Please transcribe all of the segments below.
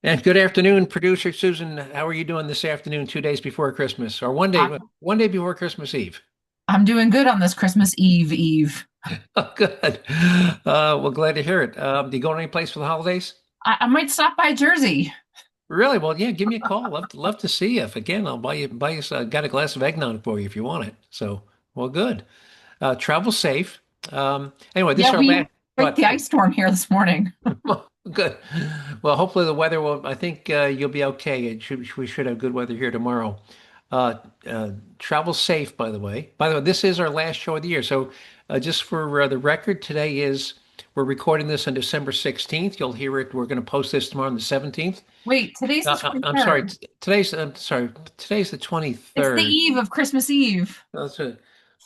And good afternoon, producer Susan. How are you doing this afternoon, 2 days before Christmas, or I'm one day before Christmas Eve? I'm doing good on this Christmas Eve. Oh, good. Well, glad to hear it. Do you go any place for the holidays? I might stop by Jersey. Really? Well, yeah, give me a call. Love to see you. If again, I'll buy you. Got a glass of eggnog for you if you want it. So, well, good. Travel safe. Anyway, this Yeah, is our we last. break But the ice storm here this morning. well, good. Well, hopefully the weather will. I think you'll be okay. We should have good weather here tomorrow. Uh, Travel safe, by the way. By the way, this is our last show of the year. So, just for the record, today is we're recording this on December 16th. You'll hear it. We're going to post this tomorrow on the 17th. Wait, today's the I'm sorry. 23rd. Today's the It's the 23rd. eve of Christmas Eve. That's a,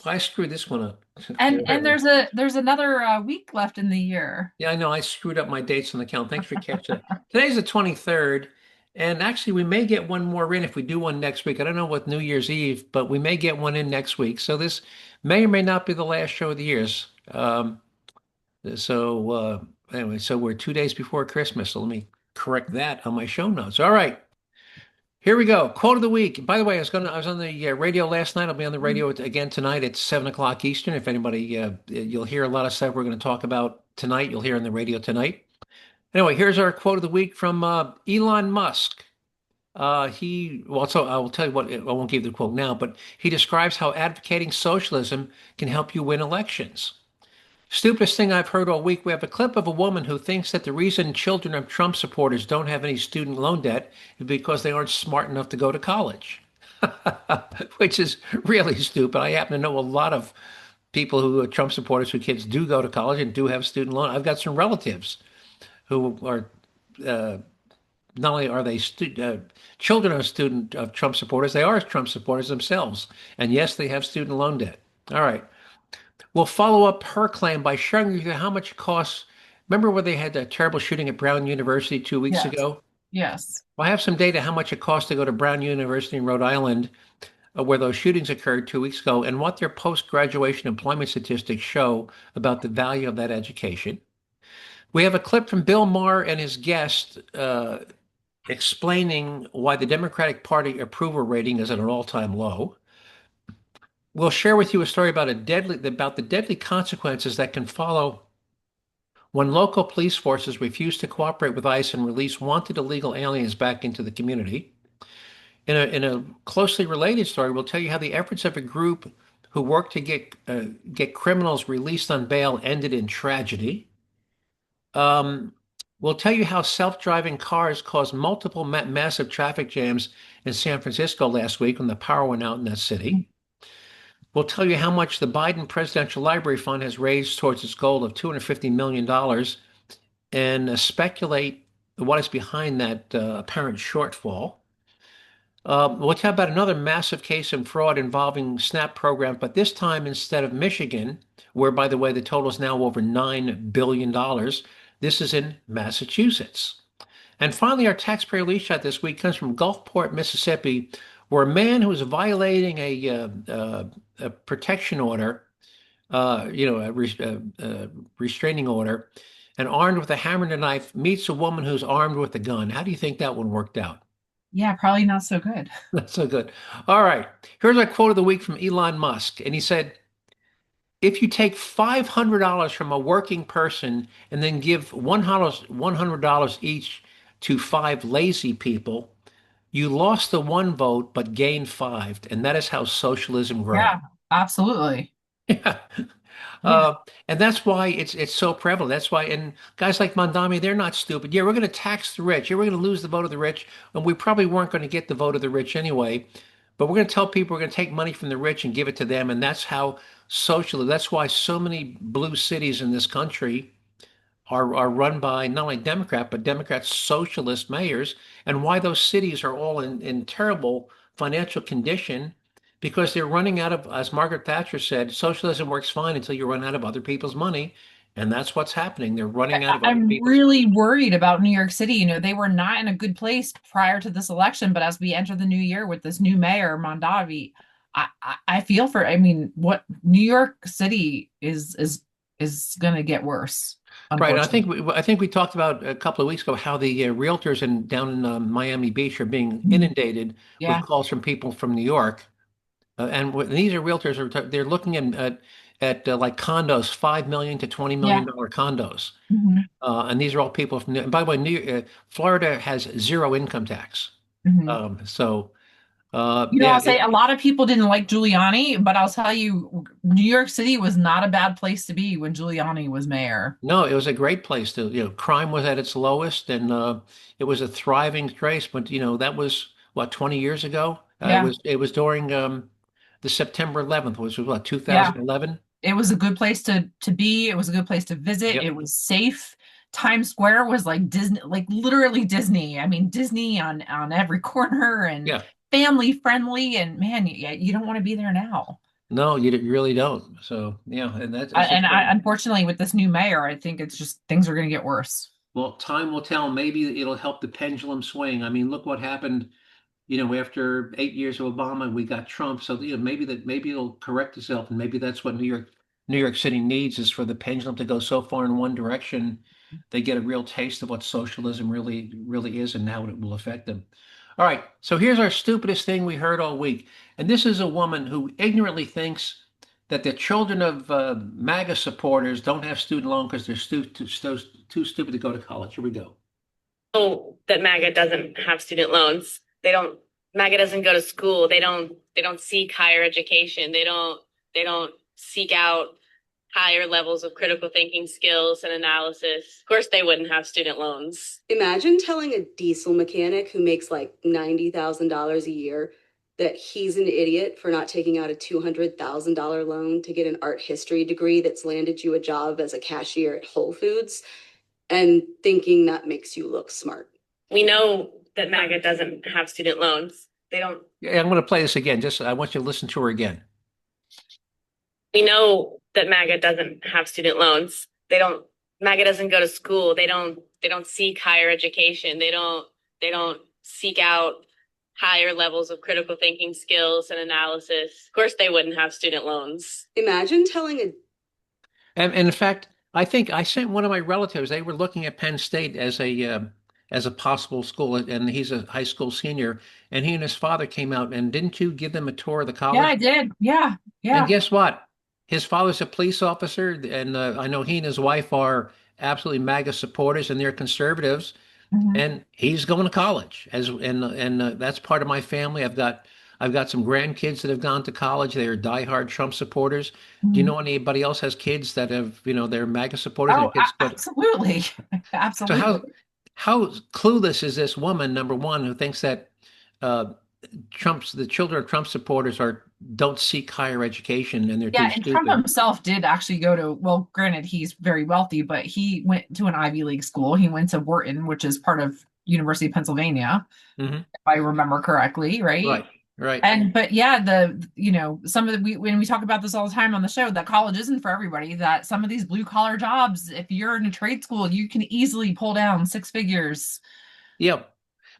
I screwed this one up. And there's another week left in the year. Yeah, I know. I screwed up my dates on the count. Thanks for catching that. Today's the 23rd, and actually, we may get one more in if we do one next week. I don't know what New Year's Eve, but we may get one in next week. So this may or may not be the last show of the years. So anyway, so we're 2 days before Christmas. So let me correct that on my show notes. All right, here we go. Quote of the week. By the way, I was on the radio last night. I'll be on the radio again tonight at 7 o'clock Eastern. If anybody, you'll hear a lot of stuff we're going to talk about tonight. You'll hear on the radio tonight. Anyway, here's our quote of the week from Elon Musk. So I will tell you what, I won't give the quote now, but he describes how advocating socialism can help you win elections. Stupidest thing I've heard all week. We have a clip of a woman who thinks that the reason children of Trump supporters don't have any student loan debt is because they aren't smart enough to go to college, which is really stupid. I happen to know a lot of people who are Trump supporters whose kids do go to college and do have student loan. I've got some relatives who are uh, not only are they children of student of Trump supporters, they are Trump supporters themselves. And yes, they have student loan debt. All right. We'll follow up her claim by sharing with you how much it costs. Remember where they had that terrible shooting at Brown University 2 weeks Yes. ago? Yes. Well, I have some data how much it costs to go to Brown University in Rhode Island, where those shootings occurred 2 weeks ago, and what their post-graduation employment statistics show about the value of that education. We have a clip from Bill Maher and his guest explaining why the Democratic Party approval rating is at an all-time low. We'll share with you a story about the deadly consequences that can follow when local police forces refuse to cooperate with ICE and release wanted illegal aliens back into the community. In a closely related story, we'll tell you how the efforts of a group who worked to get criminals released on bail ended in tragedy. Um, we'll tell you how self-driving cars caused multiple massive traffic jams in San Francisco last week when the power went out in that city. We'll tell you how much the Biden Presidential Library Fund has raised towards its goal of $250 million and speculate what is behind that apparent shortfall. We'll tell about another massive case of fraud involving SNAP programs, but this time instead of Michigan, where, by the way, the total is now over $9 billion, this is in Massachusetts. And finally, our taxpayer relief shot this week comes from Gulfport, Mississippi, where a man who was violating a protection order, a restraining order, and armed with a hammer and a knife, meets a woman who's armed with a gun. How do you think that one worked out? Yeah, probably not so good. That's so good. All right. Here's our quote of the week from Elon Musk. And he said, if you take $500 from a working person and then give $100 each to five lazy people, you lost the one vote but gained five. And that is how socialism grows. Yeah, absolutely. Yeah. Yeah. Uh, and that's why it's so prevalent. That's why, and guys like Mondami, they're not stupid. Yeah, we're going to tax the rich. Yeah, we're going to lose the vote of the rich, and we probably weren't going to get the vote of the rich anyway. But we're going to tell people we're going to take money from the rich and give it to them, and that's how socialism. That's why so many blue cities in this country are run by not only but Democrat socialist mayors, and why those cities are all in terrible financial condition because they're running out of, as Margaret Thatcher said, socialism works fine until you run out of other people's money. And that's what's happening. They're running out of other I'm people's. really worried about New York City. They were not in a good place prior to this election, but as we enter the new year with this new mayor, Mondavi, I feel for, what New York City is going to get worse. Right. unfortunately. I think we talked about a couple of weeks ago how the realtors down in Miami Beach are being Mhm. inundated with Yeah. calls from people from New York. These are realtors they're looking at like condos, 5 million to 20 million Yeah. dollar condos. Hmm. And these are all people from, and by the way, Florida has zero income tax. Hmm. So, I'll yeah, say a lot of people didn't like Giuliani, but I'll tell you, New York City was not a bad place to be when Giuliani was mayor. no, it was a great place to, crime was at its lowest and it was a thriving place. But, that was what, 20 years ago? Yeah. It was during the September 11th, which was what, Yeah. 2011? It was a good place to be. It was a good place to visit. Yep. It was safe. Times Square was like Disney, like literally Disney. I mean, Disney on every corner and Yeah. family friendly. And man, you don't want to be there now. No, you really don't. So, yeah, and that's a And shame. unfortunately, with this new mayor, I think it's just things are going to get worse. Well, time will tell. Maybe it'll help the pendulum swing. I mean, look what happened, after 8 years of Obama, we got Trump. So, maybe it'll correct itself, and maybe that's what New York City needs is for the pendulum to go so far in one direction, they get a real taste of what socialism really is and how it will affect them. All right, so here's our stupidest thing we heard all week, and this is a woman who ignorantly thinks that the children of MAGA supporters don't have student loan because they're too stupid to go to college. Here we go. Know that MAGA doesn't have student loans. MAGA doesn't go to school. They don't seek higher education. They don't seek out higher levels of critical thinking skills and analysis. Of course they wouldn't have student loans. Imagine telling a diesel mechanic who makes like $90,000 a year that he's an idiot for not taking out a $200,000 loan to get an art history degree that's landed you a job as a cashier at Whole Foods and thinking that makes you look smart. We know that MAGA doesn't have student loans. They don't Yeah, I'm going to play this again. Just I want you to listen to her again. We know that MAGA doesn't have student loans. MAGA doesn't go to school. They don't seek higher education. They don't seek out higher levels of critical thinking skills and analysis. Of course they wouldn't have student loans. Imagine telling a And in fact, I think I sent one of my relatives. They were looking at Penn State as a possible school, and he's a high school senior. And he and his father came out, and didn't you give them a tour of the Yeah, college? I did. Yeah, And yeah. guess what? His father's a police officer, and I know he and his wife are absolutely MAGA supporters, and they're conservatives. Mhm. And he's going to college and that's part of my family. I've got some grandkids that have gone to college. They are diehard Trump supporters. Do you Mhm. know anybody else has kids that have, they're MAGA supporters and Oh, their kids go to, absolutely. so Absolutely. how clueless is this woman, number one, who thinks that uh, the children of Trump supporters are don't seek higher education and they're too Yeah, and Trump stupid. himself did actually go to, well, granted, he's very wealthy, but he went to an Ivy League school. He went to Wharton, which is part of University of Pennsylvania, Hmm. if I remember correctly, right? Right, right. And but yeah, some of the when we talk about this all the time on the show, that college isn't for everybody, that some of these blue collar jobs, if you're in a trade school, you can easily pull down six figures. Yeah.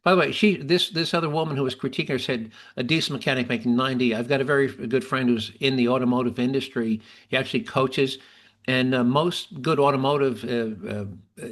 By the way, this other woman who was critiquing her said a diesel mechanic making 90. I've got a very good friend who's in the automotive industry. He actually coaches, and most good automotive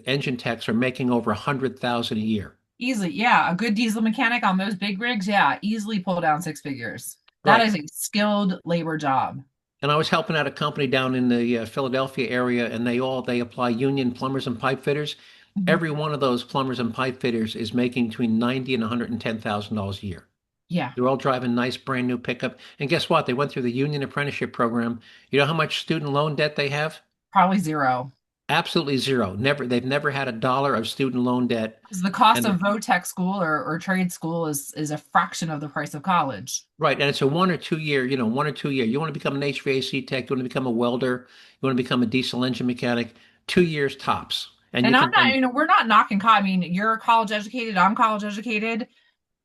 engine techs are making over 100,000 a year. Easily, yeah. A good diesel mechanic on those big rigs, yeah, easily pull down six figures. That Right. is a skilled labor job. And I was helping out a company down in the Philadelphia area, and they apply union plumbers and pipe fitters. Mhm. Every one of those plumbers and pipe fitters is making between 90 and $110,000 a year. Yeah, They're all driving nice brand new pickup. And guess what? They went through the union apprenticeship program. You know how much student loan debt they have? probably zero. Absolutely zero. They've never had a dollar of student loan debt. Because the cost And of VOTech school or trade school is a fraction of the price of college. right, and it's a 1 or 2 year, 1 or 2 year. You want to become an HVAC tech, you want to become a welder, you want to become a diesel engine mechanic, 2 years tops. And you And I'm can not, and we're not knocking college. I mean, you're college educated, I'm college educated,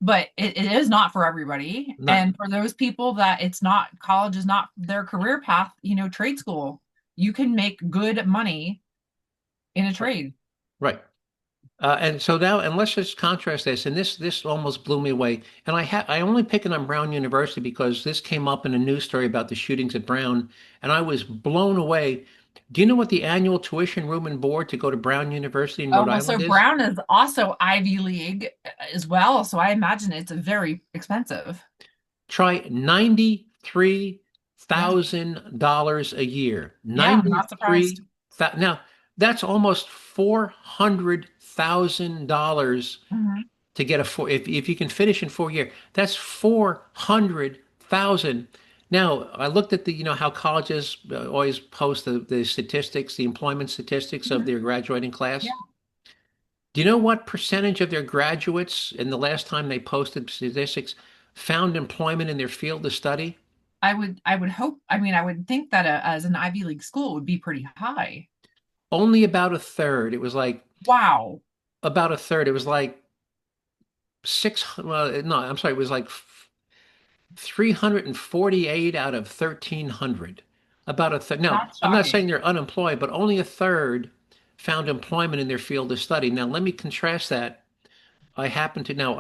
but it is not for everybody. not And for those people that it's not, college is not their career path, trade school, you can make good money in a trade. right. And so now, and let's just contrast this. And this almost blew me away. And I only pick it on Brown University because this came up in a news story about the shootings at Brown, and I was blown away. Do you know what the annual tuition, room, and board to go to Brown University in Oh, Rhode well, so Island is? Brown is also Ivy League as well, so I imagine it's very expensive. Try Yeah. $93,000 a year. Yeah, I'm not surprised. 93. Now, that's almost $400,000 Mhm. to get a four. If you can finish in 4 years, that's 400,000. Now, I looked at the, how colleges always post the statistics, the employment statistics of Mhm. their graduating Yeah, class. Do you know what percentage of their graduates in the last time they posted statistics found employment in their field of study? I would hope, I mean, I would think that as an Ivy League school it would be pretty high. Only about a third. It was like Wow. about a third. It was like six. Well, no, I'm sorry. It was like 348 out of 1,300. About a third. Now, That's I'm not shocking. saying they're unemployed, but only a third found employment in their field of study. Now, let me contrast that. I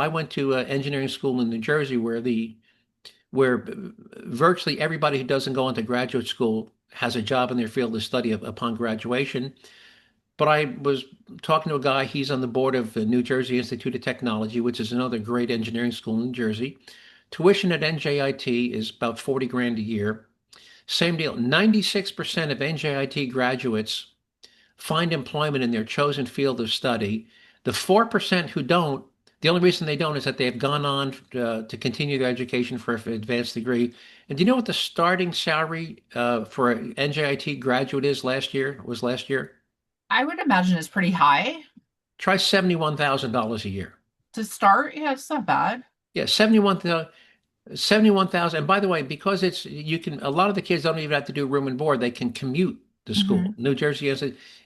went to engineering school in New Jersey where virtually everybody who doesn't go into graduate school has a job in their field of study upon graduation. But I was talking to a guy, he's on the board of the New Jersey Institute of Technology, which is another great engineering school in New Jersey. Tuition at NJIT is about 40 grand a year. Same deal. 96% of NJIT graduates find employment in their chosen field of study. The 4% who don't, the only reason they don't is that they have gone on to continue their education for an advanced degree. And do you know what the starting salary for an NJIT graduate is last year? I would imagine it's pretty high Try $71,000 a year. to start. Yeah, it's not bad. Yeah, 71,000. And by the way, because a lot of the kids don't even have to do room and board. They can commute to school. Hmm. New Jersey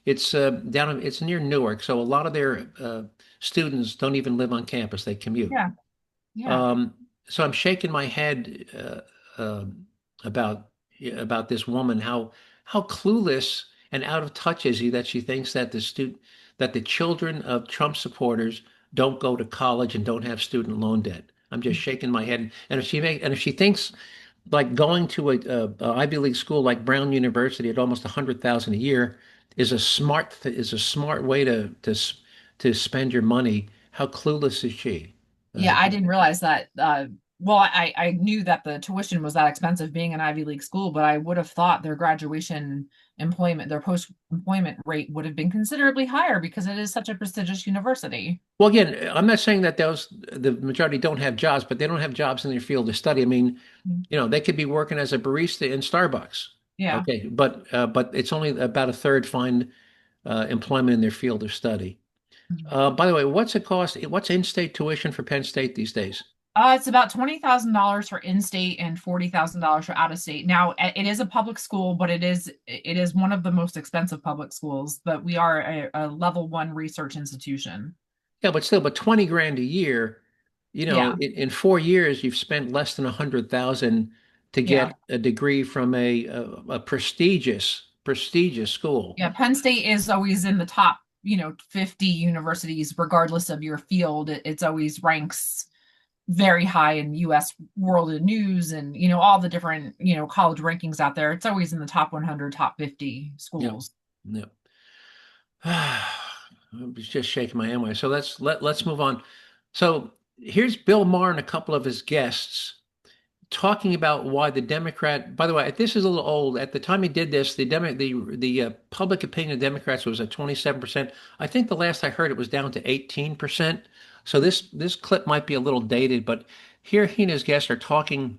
it's near Newark. So a lot of their students don't even live on campus. They commute. Yeah, yeah. Um, so I'm shaking my head about this woman, how clueless and out of touch is he that she thinks that the children of Trump supporters don't go to college and don't have student loan debt. I'm just shaking my head. And if she thinks like going to a Ivy League school like Brown University at almost 100,000 a year is a smart way to spend your money, how clueless is she? Yeah, Uh, I didn't realize that. Well, I knew that the tuition was that expensive being an Ivy League school, but I would have thought their graduation employment, their post-employment rate would have been considerably higher because it is such a prestigious university. Well, again, I'm not saying that the majority don't have jobs, but they don't have jobs in their field of study. I mean, Mhm. they could be working as a barista in Starbucks. Yeah. Okay, but it's only about a third find employment in their field of study. Mhm. By the way, what's it cost? What's in-state tuition for Penn State these days? It's about $20,000 for in-state and $40,000 for out-of-state. Now, it is a public school, but it is one of the most expensive public schools. But we are a level one research institution. Yeah, but still, but 20 grand a year, Yeah, in 4 years, you've spent less than 100,000 to yeah, get a degree from a prestigious school. yeah. Penn State is always in the top, 50 universities, regardless of your field. It's always ranks very high in US World of News and all the different college rankings out there. It's always in the top 100, top 50 Yeah. schools. Yeah. I'm just shaking my head. So let's move on. So here's Bill Maher and a couple of his guests talking about why the Democrat. By the way, this is a little old. At the time he did this, the public opinion of Democrats was at 27%. I think the last I heard it was down to 18%. So this clip might be a little dated, but here he and his guests are talking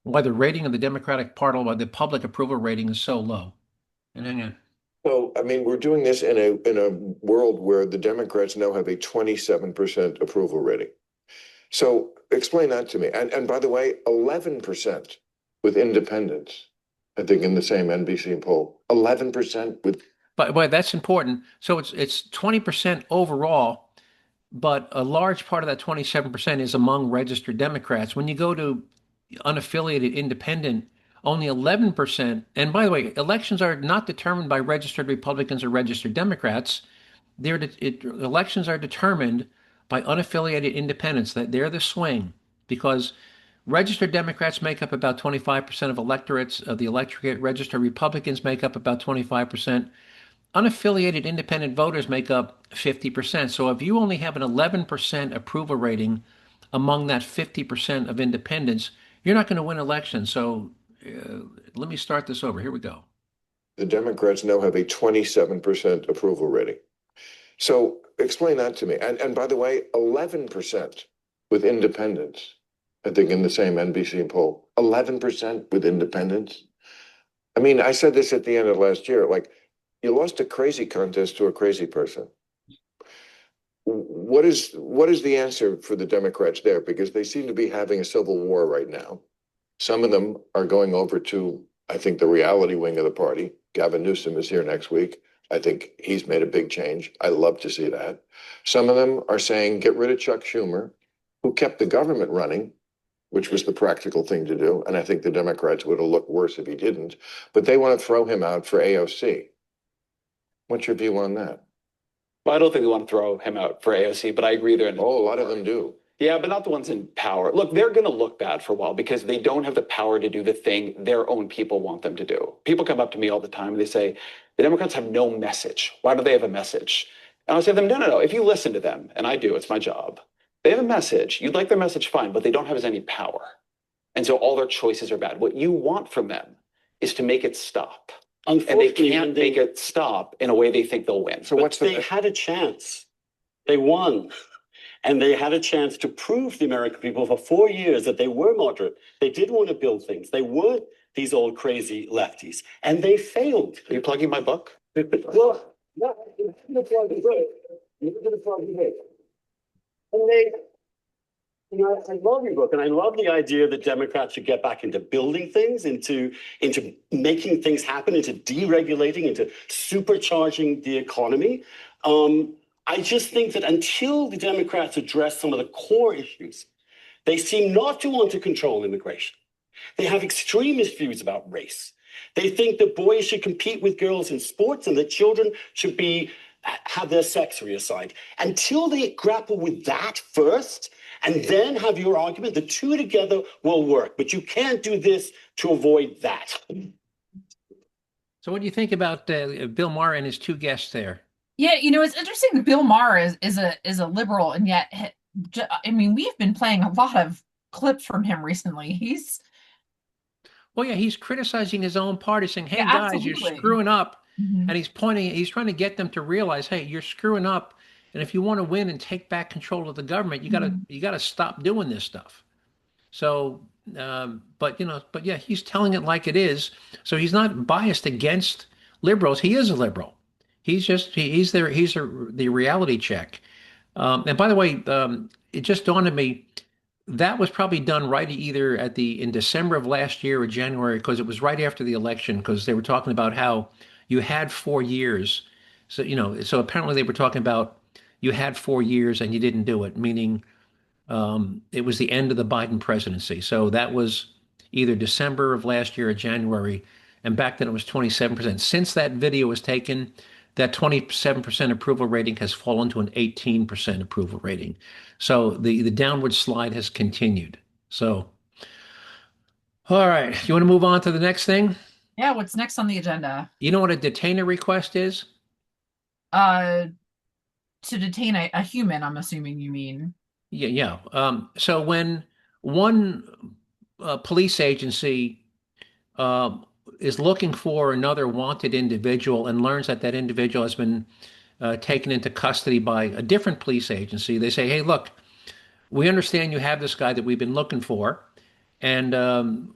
why the rating of the Democratic Party, why the public approval rating is so low. And hang on. So, I mean, we're doing this in a world where the Democrats now have a 27% approval rating. So explain that to me. And by the way, 11% with independents, I think in the same NBC poll. 11% with But that's important. So it's 20% overall, but a large part of that 27% is among registered Democrats. When you go to unaffiliated independent, only 11%. And by the way, elections are not determined by registered Republicans or registered Democrats. Elections are determined by unaffiliated independents. That they're the swing because Registered Democrats make up about 25% of electorates of the electorate. Registered Republicans make up about 25%. Unaffiliated independent voters make up 50%. So if you only have an 11% approval rating among that 50% of independents, you're not going to win elections. So let me start this over. Here we go. The Democrats now have a 27% approval rating. So explain that to me. And by the way, 11% with independents. I think in the same NBC poll, 11% with independents. I mean, I said this at the end of last year, like you lost a crazy contest to a crazy person. What is the answer for the Democrats there? Because they seem to be having a civil war right now. Some of them are going over to, I think, the reality wing of the party. Gavin Newsom is here next week. I think he's made a big change. I love to see that. Some of them are saying, get rid of Chuck Schumer, who kept the government running, which was the practical thing to do. And I think the Democrats would have looked worse if he didn't. But they want to throw him out for AOC. What's your view on that? Well, I don't think we want to throw him out for AOC, but I agree they're in. Oh, a lot of them do. Yeah, but not the ones in power. Look, they're going to look bad for a while because they don't have the power to do the thing their own people want them to do. People come up to me all the time and they say, the Democrats have no message. Why do they have a message? And I'll say to them, no. If you listen to them, and I do, it's my job. They have a message. You'd like their message, fine, but they don't have any power. And so all their choices are bad. What you want from them is to make it stop. And they can't make it stop in a way they think they'll win. So what's They had a chance. They won. And they had a chance to prove to the American people for 4 years that they were moderate. They did want to build things. They weren't these old crazy lefties. And they failed. Are you plugging my book? Well, no, you're going to plug it. And they, I love your book, and I love the idea that Democrats should get back into building things, into making things happen, into deregulating, into supercharging the economy. I just think that until the Democrats address some of the core issues, they seem not to want to control immigration. They have extremist views about race. They think that boys should compete with girls in sports and that children should have their sex reassigned. Until they grapple with that first, and then have your argument, the two together will work. But you can't do this to avoid that. So what do you think about Bill Maher and his two guests there? Yeah, it's interesting that Bill Maher is a liberal, and yet, I mean, we've been playing a lot of clips from him recently. He's criticizing his own party, saying, "Hey Yeah, guys, absolutely. you're screwing up," Mhm. and he's trying to get them to realize, "Hey, you're screwing up, and if you want to win and take back control of the government, you gotta stop doing this stuff." So, but yeah, he's telling it like it is. So he's not biased against liberals. He is a liberal. He's the reality check. And by the way, it just dawned on me that was probably done right either in December of last year or January, because it was right after the election, because they were talking about how you had 4 years. So so apparently they were talking about you had 4 years and you didn't do it, meaning it was the end of the Biden presidency. So that was either December of last year or January, and back then it was 27%. Since that video was taken, that 27% approval rating has fallen to an 18% approval rating. So the downward slide has continued. So, all right, you want to move on to the next thing? Yeah, what's next on the agenda? You know what a detainer request is? To detain a human, I'm assuming you mean. Yeah. So when one police agency is looking for another wanted individual and learns that that individual has been taken into custody by a different police agency, they say, "Hey, look, we understand you have this guy that we've been looking for, and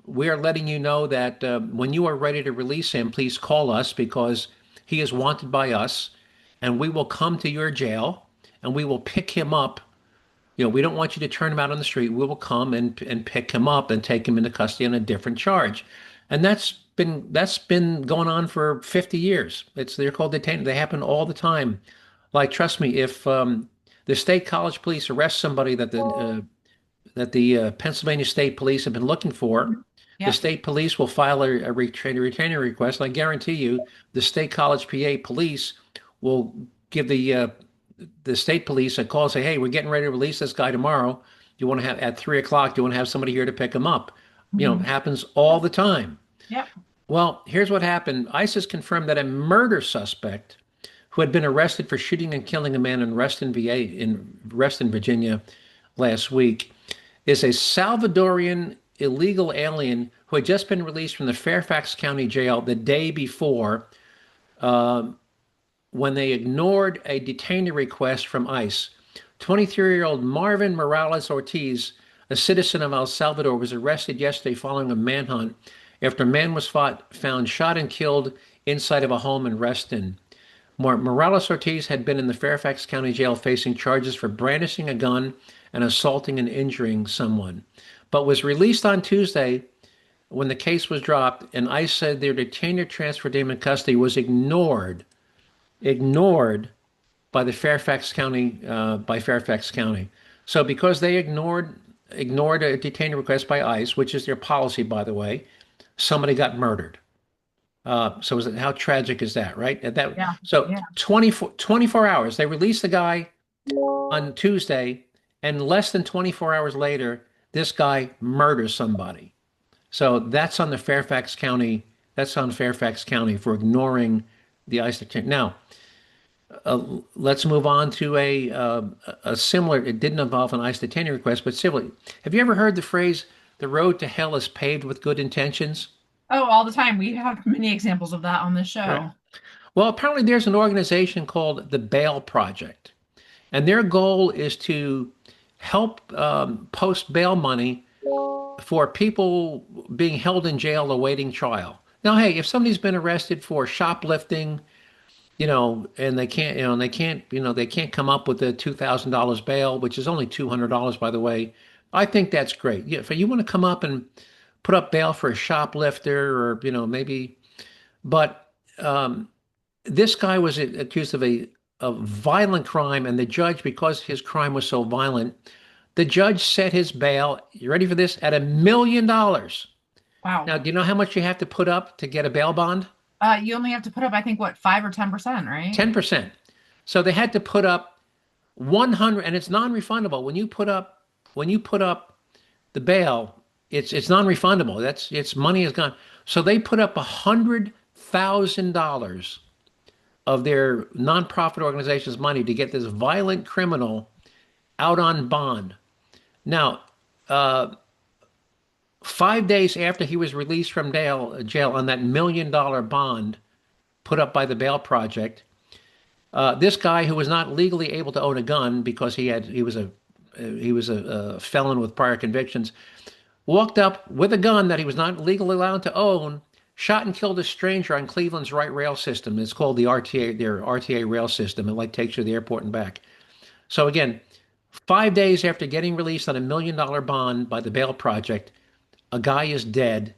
we are letting you know that when you are ready to release him, please call us because he is wanted by us, and we will come to your jail and we will pick him up. We don't want you to turn him out on the street. We will come and pick him up and take him into custody on a different charge." And that's been going on for 50 years. They're called detained. They happen all the time. Like, trust me, if the state college police arrest somebody that the Pennsylvania State Police have been looking for, Yeah. the state police will file a retainer request. And I guarantee you, the state college PA police will give the state police a call and say, "Hey, we're getting ready to release this guy tomorrow. You want to have at 3 o'clock, you want to have somebody here to pick them up. It Mhm. happens all the time. Yep. Well, here's what happened. ISIS confirmed that a murder suspect who had been arrested for shooting and killing a man in Reston, Virginia last week is a Salvadorian illegal alien who had just been released from the Fairfax County Jail the day before when they ignored a detainee request from ICE. 23-year-old Marvin Morales Ortiz, a citizen of El Salvador, was arrested yesterday following a manhunt after a man was found shot and killed inside of a home in Reston. Morales Ortiz had been in the Fairfax County Jail facing charges for brandishing a gun and assaulting and injuring someone, but was released on Tuesday when the case was dropped, and ICE said their detainer transferred to him in custody was ignored by the Fairfax County. So because they ignored a detainer request by ICE, which is their policy, by the way, somebody got murdered. So how tragic is that, right? Yeah. So Yeah. 24 hours. They released the guy on Tuesday, and less than 24 hours later, this guy murders somebody. So that's on Fairfax County for ignoring the ICE detention. Now, let's move on to a similar. It didn't involve an ICE detainee request, but similarly, have you ever heard the phrase "the road to hell is paved with good intentions"? Oh, all the time. We have many examples of that on this show. Right. Well, apparently there's an organization called the Bail Project, and their goal is to help post bail money for people being held in jail awaiting trial. Now, hey, if somebody's been arrested for shoplifting, and they can't come up with the $2,000 bail, which is only $200, by the way. I think that's great. Yeah, if you want to come up and put up bail for a shoplifter, or maybe, but this guy was accused of a violent crime, and the judge, because his crime was so violent, the judge set his bail. You ready for this? At $1 million. Wow. Now, do you know how much you have to put up to get a bail bond? You only have to put up, I think, what, 5 or 10%, right? 10%. So they had to put up 100, and it's non-refundable. When you put up the bail, it's non-refundable. It's money is gone. So they put up $100,000 of their nonprofit organization's money to get this violent criminal out on bond. Now, 5 days after he was released from jail on that $1 million bond put up by the Bail Project, this guy, who was not legally able to own a gun because he was a felon with prior convictions, walked up with a gun that he was not legally allowed to own, shot and killed a stranger on Cleveland's Wright rail system. It's called their RTA rail system. It takes you to the airport and back. So again, 5 days after getting released on $1 million bond by the Bail Project, a guy is dead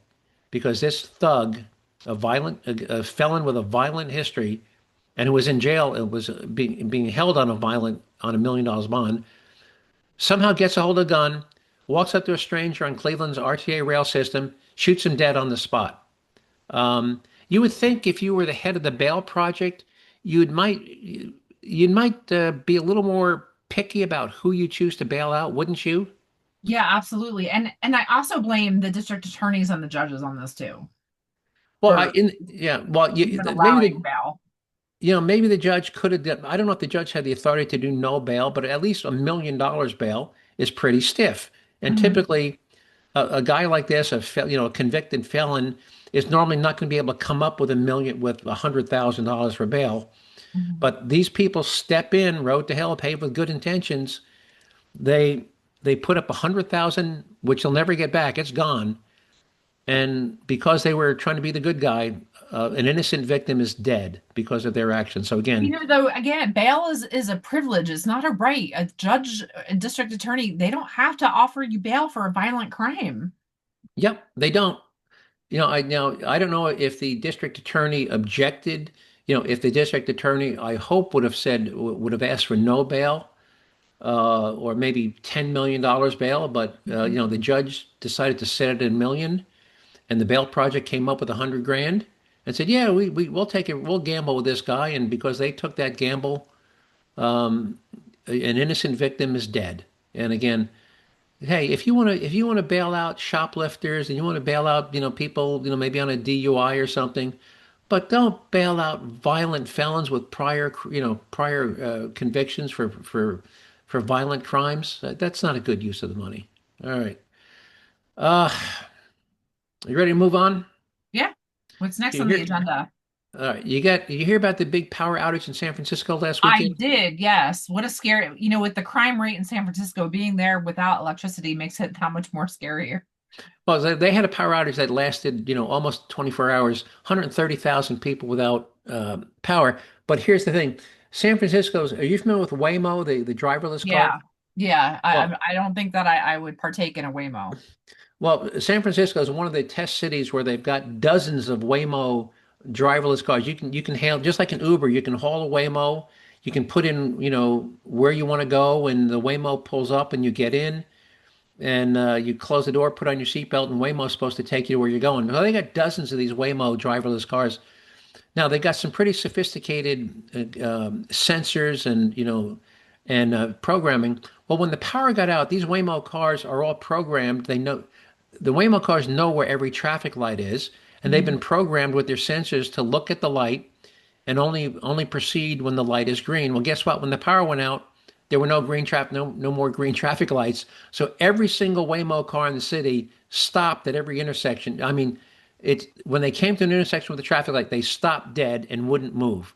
because this thug, a felon with a violent history, and who was in jail and was being held on $1 million bond, somehow gets a hold of a gun, walks up to a stranger on Cleveland's RTA rail system, shoots him dead on the spot. You would think if you were the head of the Bail Project, you might be a little more picky about who you choose to bail out, wouldn't you? Yeah, absolutely. And I also blame the district attorneys and the judges on this too. Well, Allowing bail. Maybe the judge could have done. I don't know if the judge had the authority to do no bail, but at least $1 million bail is pretty stiff. And typically, a guy like this, a convicted felon, is normally not going to be able to come up with $100,000 for bail. But these people step in, road to hell, paved with good intentions. They put up $100,000, which they'll never get back. It's gone. And because they were trying to be the good guy, an innocent victim is dead because of their actions. So again, bail is a privilege. It's not a right. A judge, a district attorney, they don't have to offer you bail for a violent crime. Yep, they don't. I don't know if the district attorney objected. If the district attorney, I hope, would have asked for no bail, or maybe $10 million bail, but the judge decided to set it at $1 million, and the Bail Project came up with $100,000 and said, "Yeah, we'll take it. We'll gamble with this guy." And because they took that gamble, an innocent victim is dead. And again, Hey, if you want to bail out shoplifters and you want to bail out, people, maybe on a DUI or something, but don't bail out violent felons with prior convictions for violent crimes. That's not a good use of the money. All right. Uh, you ready to move on? Yeah. What's next You on the hear, agenda? all right. You hear about the big power outage in San Francisco last I weekend? did, yes. What a scary, with the crime rate in San Francisco, being there without electricity makes it that much more scarier. Well, they had a power outage that lasted, almost 24 hours, 130,000 people without power. But here's the thing. San Francisco's, are you familiar with Waymo, the driverless car? Yeah. Yeah. Well, I don't think that I would partake in a Waymo. well, San Francisco is one of the test cities where they've got dozens of Waymo driverless cars. You can hail just like an Uber. You can haul a Waymo. You can put in, where you want to go, and the Waymo pulls up, and you get in, and you close the door, put on your seatbelt, and Waymo's supposed to take you to where you're going. Well, they got dozens of these Waymo driverless cars. Now they got some pretty sophisticated sensors and programming. Well, when the power got out, these Waymo cars are all programmed. They know the Waymo cars know where every traffic light is, and they've Mhm. been programmed with their sensors to look at the light and only proceed when the light is green. Well, guess what? When the power went out, there were no green traffic, no more green traffic lights. So every single Waymo car in the city stopped at every intersection. I mean, it's when they came to an intersection with a traffic light, they stopped dead and wouldn't move.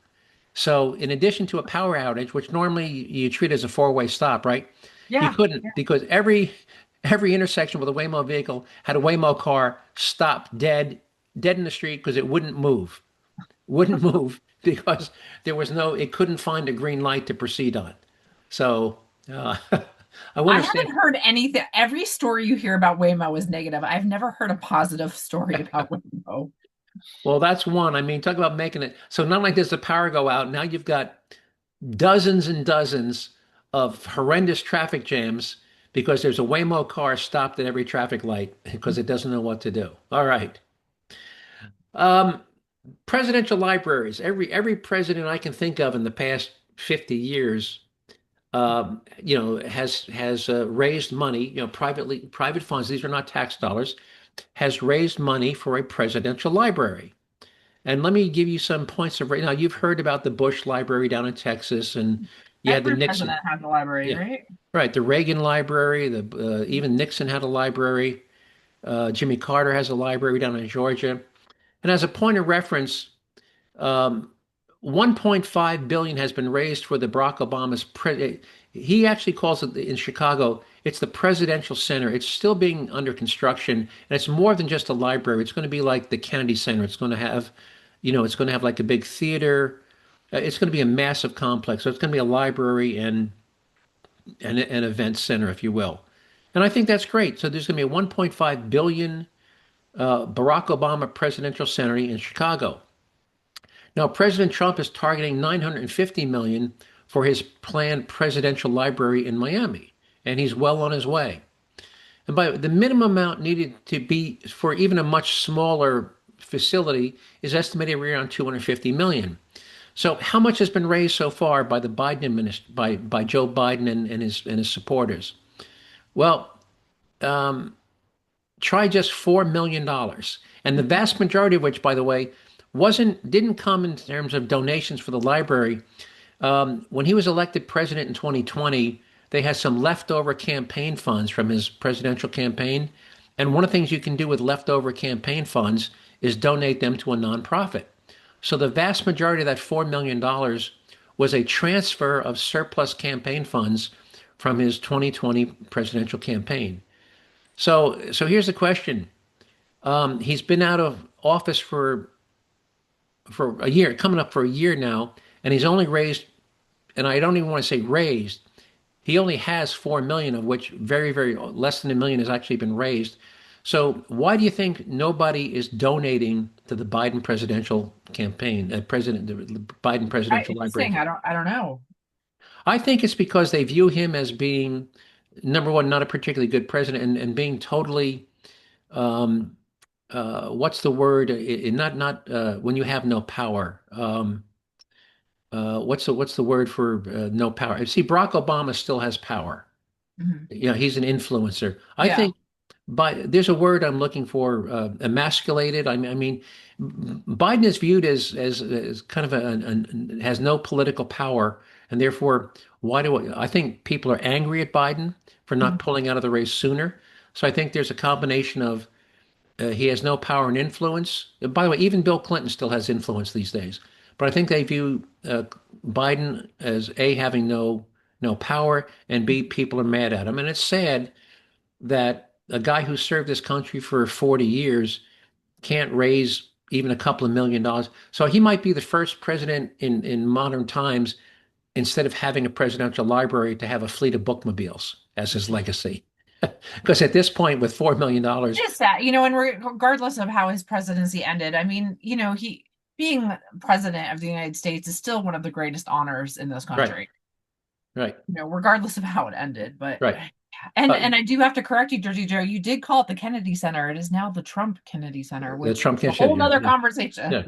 So in addition to a power outage, which normally you treat as a four-way stop, right? You Yeah. couldn't because every intersection with a Waymo vehicle had a Waymo car stopped dead in the street because it wouldn't move because it couldn't find a green light to proceed on. So I I want to haven't say, heard anything. Every story you hear about Waymo is negative. I've never heard a positive story about Waymo. well, that's one. I mean, talk about making it. So not only does the power go out, now you've got dozens and dozens of horrendous traffic jams because there's a Waymo car stopped at every traffic light because it doesn't know what to do. All right. Um, Presidential libraries. Every president I can think of in the past 50 years, has raised money, private funds. These are not tax dollars. Has raised money for a presidential library. And let me give you some points of right now. You've heard about the Bush Library down in Texas, and you had the Every Nixon. president has a library, Yeah, right? right. The Reagan Library. The even Nixon had a library. Jimmy Carter has a library down in Georgia. And as a point of reference, um, 1.5 billion has been raised for the Barack Obama's he actually calls it in Chicago, it's the presidential center. It's still being under construction, and it's more than just a library. It's going to be like the Kennedy Center. It's going to have like a big theater. It's going to be a massive complex. So it's going to be a library and an event center, if you will. And I think that's great. So there's going to be a 1.5 billion Barack Obama Presidential Center in Chicago. Now, President Trump is targeting 950 million for his planned presidential library in Miami, and he's well on his way. And by the minimum amount needed to be for even a much smaller facility is estimated around 250 million. So, how much has been raised so far by the Biden administration, by Joe Biden and his supporters? Well, try just $4 million, and the vast majority of which, by the way, didn't come in terms of donations for the library. When he was elected president in 2020, they had some leftover campaign funds from his presidential campaign, and one of the things you can do with leftover campaign funds is donate them to a nonprofit. So the vast majority of that $4 million was a transfer of surplus campaign funds from his 2020 presidential campaign. So here's the question. He's been out of office for a year, coming up for a year now, and he's only raised, and I don't even want to say raised, he only has 4 million, of which very, very less than a million has actually been raised. So why do you think nobody is donating to the Biden presidential campaign, the Biden presidential Interesting. library? I don't know. I think it's because they view him as being, number one, not a particularly good president, and being totally, um, what's the word? Not when you have no power. What's the word for no power? See, Barack Obama still has power. Mhm. He's an influencer. I Yeah. think, but there's a word I'm looking for, emasculated. I mean, Biden is viewed as kind of has no political power, and therefore, I think people are angry at Biden for not Mhm. pulling out of the race sooner. So I think there's a combination of he has no power and influence. By the way, even Bill Clinton still has influence these days. But I think they view Biden as A, having no power, and B, people are mad at him. And it's sad that a guy who served this country for 40 years can't raise even a couple of $1 million. So he might be the first president in modern times, instead of having a presidential library, to have a fleet of bookmobiles as his legacy. Because at this point, with $4 million, Just that, and regardless of how his presidency ended, I mean, he being president of the United States is still one of the greatest honors in this right, country. right, Regardless of how it ended. But right. and I do have to correct you, Jersey Joe. You did call it the Kennedy Center. It is now the Trump Kennedy Center, The which Trump is a whole campaign, nother yeah, conversation. yeah.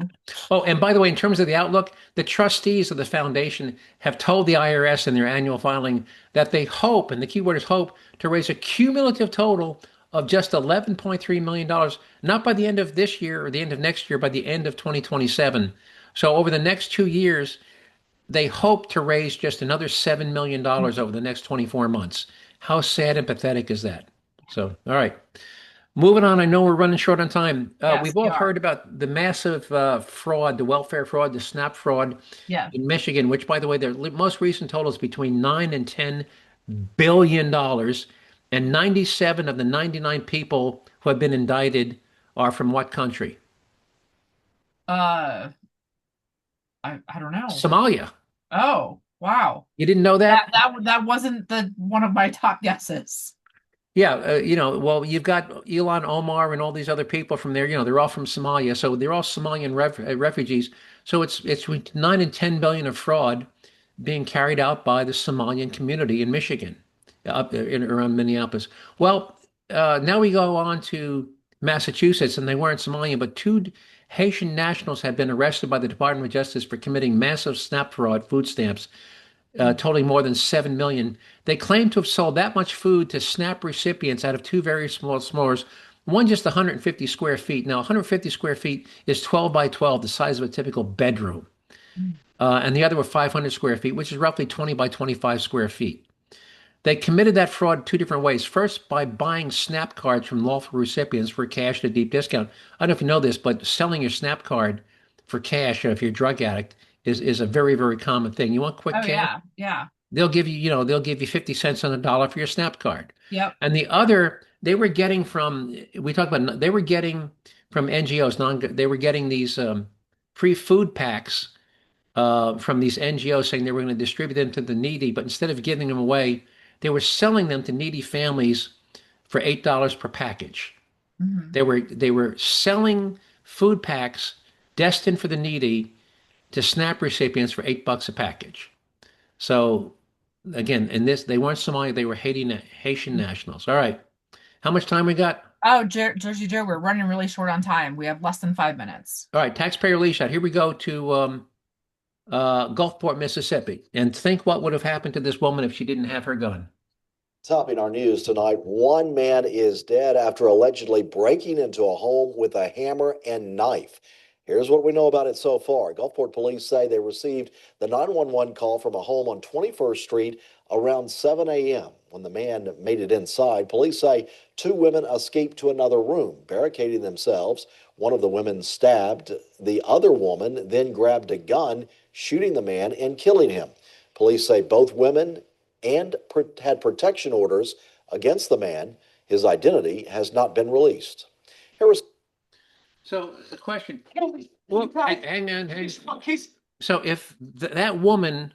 Oh, and by the way, in terms of the outlook, the trustees of the foundation have told the IRS in their annual filing that they hope, and the key word is hope, to raise a cumulative total of just $11.3 million, not by the end of this year or the end of next year, by the end of 2027. So over the next 2 years, they hope to raise just another $7 million over the next 24 months. How sad and pathetic is that? So, all right. Moving on, I know we're running short on time. Yes, We've all we are. heard about the massive fraud, the welfare fraud, the SNAP fraud Yeah. in Michigan, which, by the way, their most recent total is between $9 and $10 billion, and 97 of the 99 people who have been indicted are from what country? Uh, I don't know. Somalia. Oh, wow. You didn't know that? That wasn't the one of my top guesses. Yeah, well, you've got Elon Omar and all these other people from there. They're all from Somalia, so they're all Somalian refugees. So it's 9 and 10 billion of fraud being carried out by the Somalian community in Michigan, around Minneapolis. Well, now we go on to Massachusetts, and they weren't Somalian, but two Haitian nationals have been arrested by the Department of Justice for committing massive SNAP fraud, food stamps, totaling more than 7 million. They claim to have sold that much food to SNAP recipients out of two very small stores. One just 150 square feet. Now, 150 square feet is 12 by 12, the size of a typical bedroom. And the other were 500 square feet, which is roughly 20 by 25 square feet. They committed that fraud two different ways. First, by buying SNAP cards from lawful recipients for cash at a deep discount. I don't know if you know this, but selling your SNAP card for cash, if you're a drug addict, is a very, very common thing. You want quick Oh cash? yeah, yeah. They'll give you 50 cents on the dollar for your SNAP card. Yep. And the other, they were getting from, we talked about, they were getting from NGOs, they were getting these free food packs from these NGOs, saying they were going to distribute them to the needy, but instead of giving them away, they were selling them to needy families for $8 per package. Mhm. They were selling food packs destined for the needy to SNAP recipients for $8 a package. So again, in this, they weren't Somali, they were Haitian nationals. All right. How much time we got? Oh, Jersey Joe, we're running really short on time. We have less than 5 minutes. All right, taxpayer leash out. Here we go to Gulfport, Mississippi. And think what would have happened to this woman if she didn't have her gun. Topping our news tonight, one man is dead after allegedly breaking into a home with a hammer and knife. Here's what we know about it so far. Gulfport police say they received the 911 call from a home on 21st Street around 7 a.m. When the man made it inside, police say two women escaped to another room, barricading themselves. One of the women stabbed the other woman, then grabbed a gun, shooting the man and killing him. Police say both women had protection orders against the man. His identity has not been released. So the question, well, hang on. So if that woman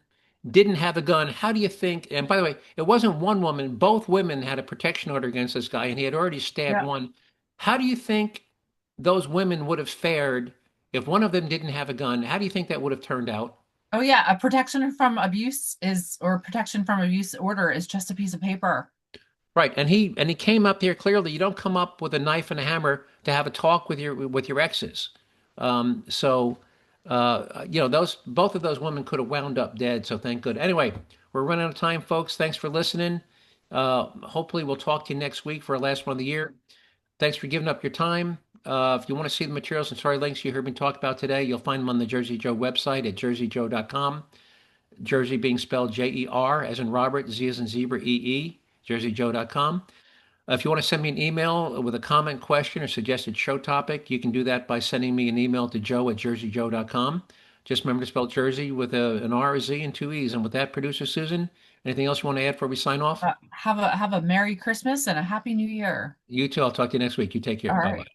didn't have a gun, how do you think? And by the way, it wasn't one woman; both women had a protection order against this guy, and he had already stabbed Yeah. one. How do you think those women would have fared if one of them didn't have a gun? How do you think that would have turned out? Oh yeah, a protection from abuse protection from abuse order is just a piece of paper. Right, and he came up here clearly. You don't come up with a knife and a hammer to have a talk with your exes. So those both of those women could have wound up dead. So thank good. Anyway, we're running out of time, folks. Thanks for listening. Hopefully we'll talk to you next week for our last one of the year. Thanks for giving up your time. If you want to see the materials and story links you heard me talk about today, you'll find them on the Jerzee Joe website at jerzeejoe.com. Jerzee being spelled J-E-R as in Robert, Z as in zebra, E-E, jerzeejoe.com. If you want to send me an email with a comment, question, or suggested show topic, you can do that by sending me an email to joe@jerzeejoe.com. Just remember to spell Jersey with an R, a Z, and two E's. And with that, producer Susan, anything else you want to add before we sign off? Have a Merry Christmas and a Happy New Year. You too. I'll talk to you next week. You take care. All Bye-bye. right.